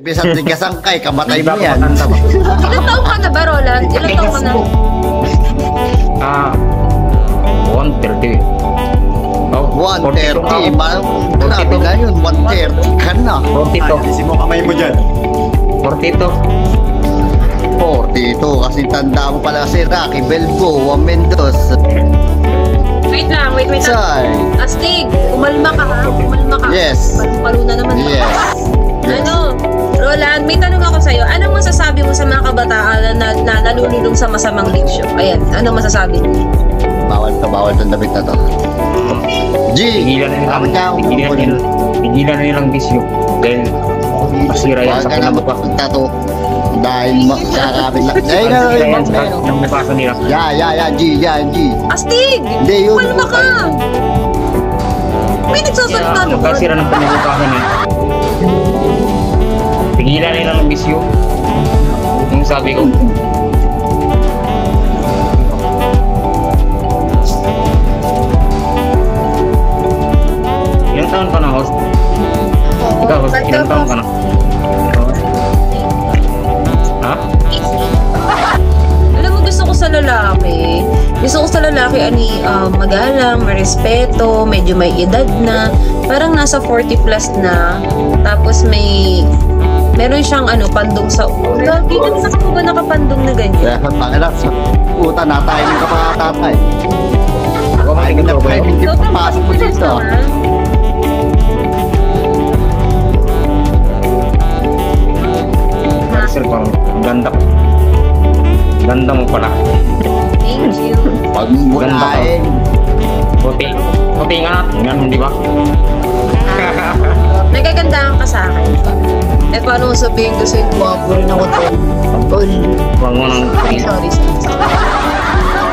Bisang tigasangkay, kamatay mo yan. Matanda ba? Ilang taong ka na ba, Roland? Ilang taong ka na? 130. Oh, 130, 42. grabe na yun, 130 ka na. 42. Ayusin mo kamay mo dyan. 42. 42, kasi tanda mo pala si Rocky Balboa, Juan Mendoza. Wait lang. Say. Astig, umalma ka ha? Umalma ka. Yes. Palo na naman. Yes. Ano, Roland, may tanong ako sa'yo. Anong masasabi mo sa mga kabataan na nalululong sa masamang bisyo? Ayan, ano masasabi mo? Bawal tong damit na to. G! Tigilan na Tama niya ako. Tigilan na nilang bisyo. Dahil masira yan Huwag sa ka na kinabukas. magtato. Dahil kakapit lang. Ay, Masira yan sa kinabukasan nila. G. Astig! Hindi, yun. Umalma ka! May nagsasalita doon. Magkasira ng kinabukasan niya. Tigilan na nilang bisyo. Yung sabi ko. Ilang taon ka na, host? Ikaw, host, ilang taon ka na? Ha? Alam mo, gusto ko sa lalaki, magalang, marespeto, medyo may edad na, parang nasa 40 plus na, tapos meron siyang pandong sa ulo. Hindi naman ako ba nakapandong na ganyan? Kaya sa pangalat, sa puta na tayo ng kapakatatay. Ako Ay, matigil ko ba ay, yun? hindi papasok mo dito. Sir, parang ganda ko. Ganda mo pala. Thank you. Pag mulain. Puti. Puti nga. Ganun, di ba? Nagagandaan ka sa akin. Eh, paano mo sabihin ko sa'yo, guwapo rin ako to? Huwag mo nang Sorry.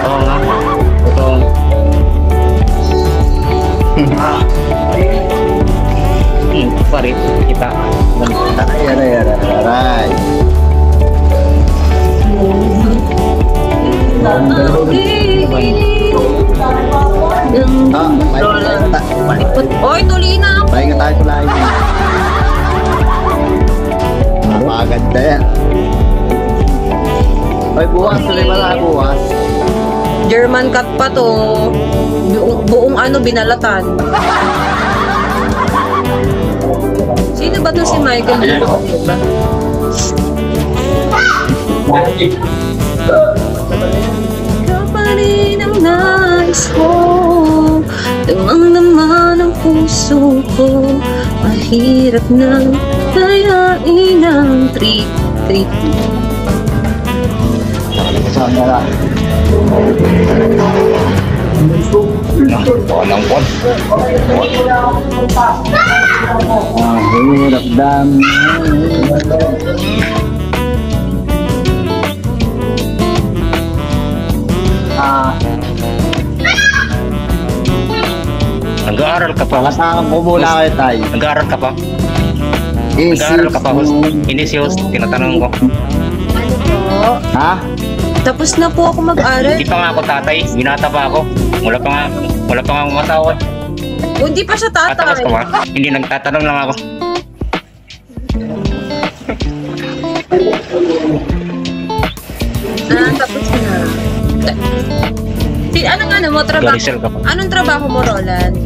Oo nga. Ito. Parit. Kita. Aray. Oy, tuloy na ako. Pahinga tayo tulay. Napakaganda yan. Ay, buwas. Tuloy pala, buwas. German cut pa to. Buong binalatan. Sino ba to si Michael? Ikaw pa rin ang nais ko, damang-dama ng puso ko, mahirap na kayain ang trip. Saan na lang? Walang pot. Ang hirap dami. Nag-aaral ka pa. Pakasakan ko muna kayo tayo. Nag-aaral ka pa. Nag-aaral ka pa, host. Hindi si host. Tinatanong ko. Ha? Tapos na po ako mag-aral. Hindi pa nga ako tatay. Binata pa ako. Wala pa nga akong asawa. O, hindi pa siya Tatakas tatay. ko ba? Hindi, nagtatanong lang ako. Tapos na. Anong mo trabaho? Garisel ka pa. Anong trabaho mo, Roland?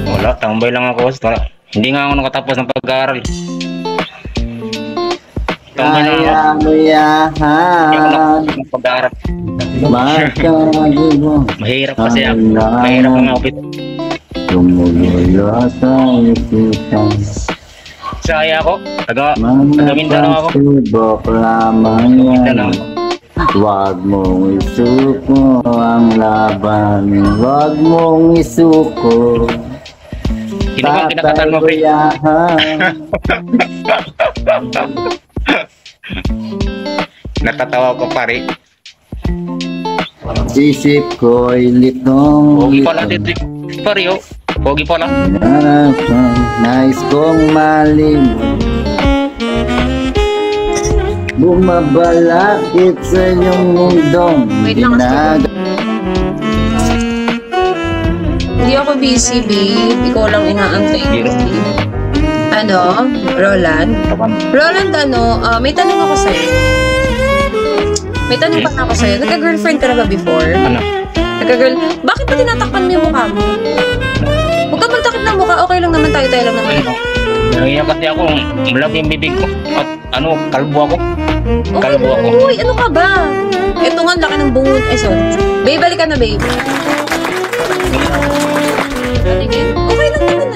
Wala, tambay lang ako, host. Hindi nga ako nakatapos ng pag-aaral. Tambay lang ako. Kaya mo Hindi ako yahan. nakatapos ng pag-aaral. Magkagibo. Mahirap kasi ako. Mahirap ang outfit. Tumuloy sa isipan. Saya ako. Taga-Mindanao ako. Manapasubok lamang Mindanao. yan. Huwag mong isuko ang laban. Huwag mong isuko. Sino bang kinakatan mo, pre? Tatayahan. Natatawa ko, pare. Isip ko'y litong Pogi pala dito. Pare, oh. Pogi pala. Nais kong malimot. Bumabalakit sa iyong mundong Wait lang, ginag- Hindi ako busy, babe. Ikaw lang inaantay ko. Ano? Roland? Roland, may tanong ako sa'yo. May tanong pa ako sa'yo. Nagka-girlfriend ka na ba before? Ano? Bakit ba tinatakpan mo yung mukha mo? Huwag ka magtakip ng mukha. Okay lang naman tayo lang naman. Nangiyak kasi ako, malaki yung bibig ko. At kalbo ako. Kalbo ako. Uy, ano ka ba? Ito nga, laki ng bungon. Ay, sorry. Babe, balik ka na, babe. Okay lang naman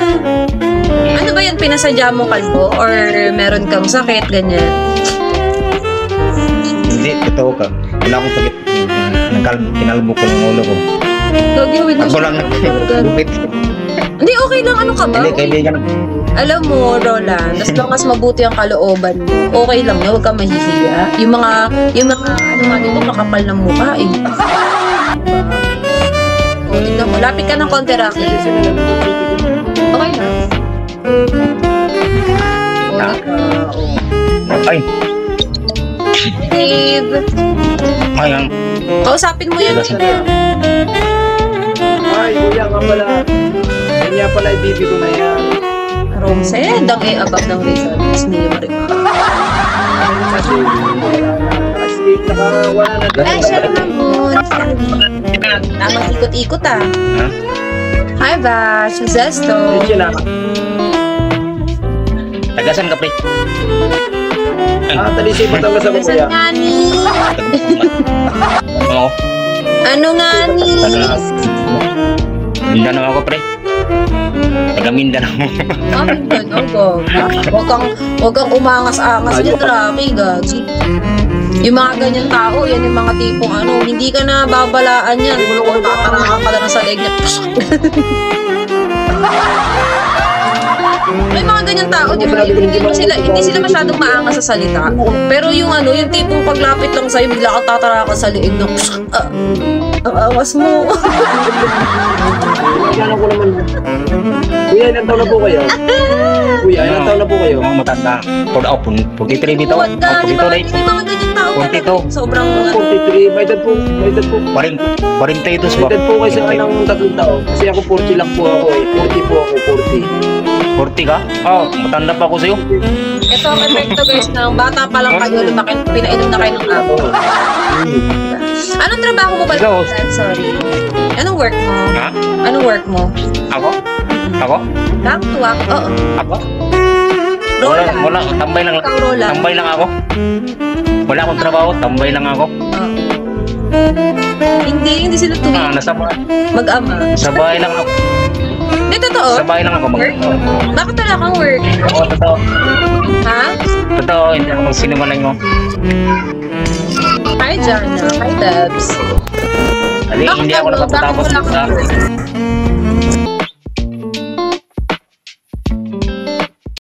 Ano ba yan? Pinasadya mo kalbo? Or meron kang sakit, ganyan? Hindi, totoo ka. Wala akong sakit. Kinalbo ko ng ulo ko. Gagawin mo Ako lang lupit. Hindi, okay lang. Ano ka ba? Hindi, kaibigan. Alam mo, Roland, as long as mabuti ang kalooban mo, okay lang na, huwag kang mahihiya. Yung mga, ano nga dito, makapal ng mukha eh. O, tignan mo, lapit ka ng konti, Rocky. Okay na. Ay, Dave, ayan. kausapin mo yan. Ay, kuya nga pala. Yan nga pala ibibi ko na yan. Romse, dang above ng results ni Marimar. Kasi, nakawa na Ay, siya naman. Tamang ikot-ikot ah. Huh? Hi, Vash. Zesto. Hindi sila. Tagasan ka, pre. Talisay Batangas ako kuya. Saan nga ni? Oo. Ano nga ni? Mindanao ako, pre. Taga Mindanao. Mindanao ko. Huwag kang umangas-angas dyan, Rocky. Gagi. Yung mga ganyan tao, yan yung mga tipong hindi ka na babalaan yan. Kung tatangakan ka lang sa leg niya. May mga ganyan tao, di ba? Hindi sila masyadong maangas sa salita. Pero yung yung tipong paglapit lang sa'yo, bigla kang tatarakan sa liig ng ang angas mo. Ano ko naman. Kuya, ilang taon na po kayo? Kuya, ilang taon na po kayo? Mga matanda. 43 dito. Huwag ka, di ba? 42 May mga ganyan tao. 42. Sobrang 43. May edad po. May edad po. 42 May edad po kasi ng 3 taon. Kasi ako 40 lang po ako eh. 40 po ako, 40. 40 ka? Oo, matanda pa ako sa'yo. Ito ang epekto guys ng bata pa lang kayo, lumaki, pinainom na kayo ng abo. Anong trabaho mo pala? Hello. Sorry. Anong work mo? Ha? Anong work mo? Ako? Ako? Kaktuwak? Oo. Ako? Roland. Wala, tambay lang. Ikaw, Roland. Tambay lang ako. Wala akong trabaho, tambay lang ako. Oo. Hindi sila tuwing Nasa bahay. mag-ama. Sa bahay lang ako. Hindi, totoo. Sa bahay lang ako. Work? Bakit wala kang work? Oo, totoo. Ha? Totoo, hindi ako magsinungaling mo. Hi, Jana. Hi, Debs. Hindi ako nakapatapos Bakit wala sa kang work?